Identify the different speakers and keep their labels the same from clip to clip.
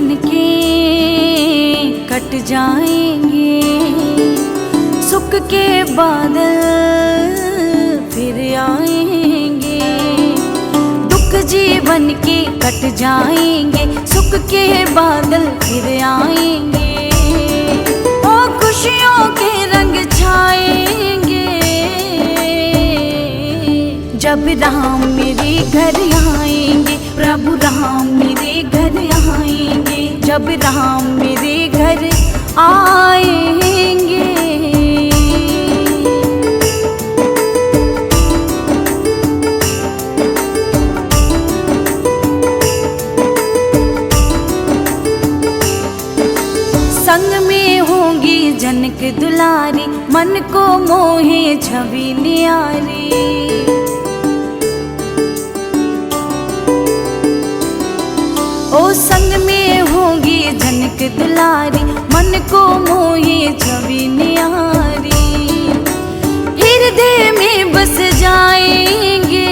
Speaker 1: जीवन के कट जाएंगे, सुख के बादल फिर आएंगे। दुख जीवन के कट जाएंगे, सुख के बादल फिर आएंगे। ओ खुशियों के रंग छाएंगे, जब राम मेरे घर आएंगे। प्रभु राम मेरे घर आएंगे, जब राम मेरे घर आएंगे। संग में होंगी जनक दुलारी, मन को मोहे छवि न्यारी। ओ संग में होंगी जनक दुलारी, मन को मोहे छवि न्यारी। हृदय में बस जाएंगे,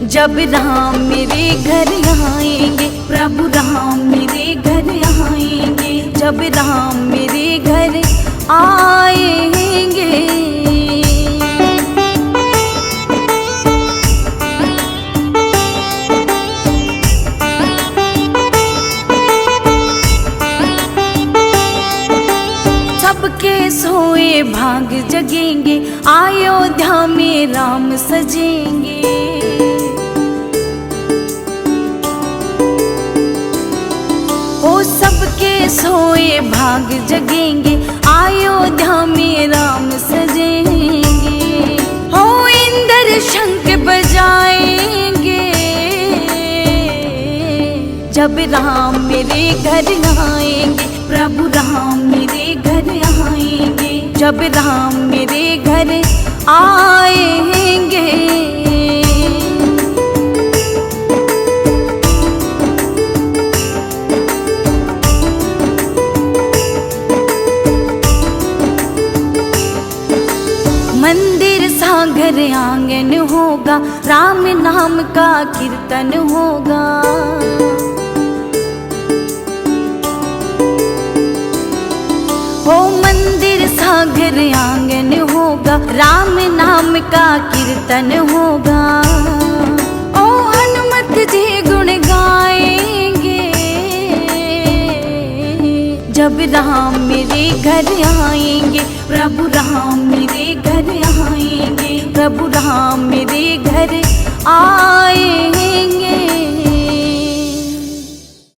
Speaker 1: जब राम मेरे घर आएंगे। प्रभु राम मेरे घर आएंगे, जब राम मेरे घर आएंगे। सबके सोए भाग जगेंगे, अयोध्या में राम सजेंगे। ओ सबके सोए भाग जगेंगे, अयोध्या में राम सजेंगे। हो इंद्र शंख बजाएंगे, जब राम मेरे घर आएंगे। प्रभु राम मेरे घर आएंगे, जब राम मेरे घर आएंगे। मंदिर सागर आंगन होगा, राम नाम का कीर्तन होगा। हो मंदिर सागर आंगन होगा, राम नाम का कीर्तन होगा। ओ हनुमत जी गुण गाएंगे, जब राम मेरे घर आएंगे। प्रभु राम मेरे घर आएंगे, प्रभु राम मेरे घर आए।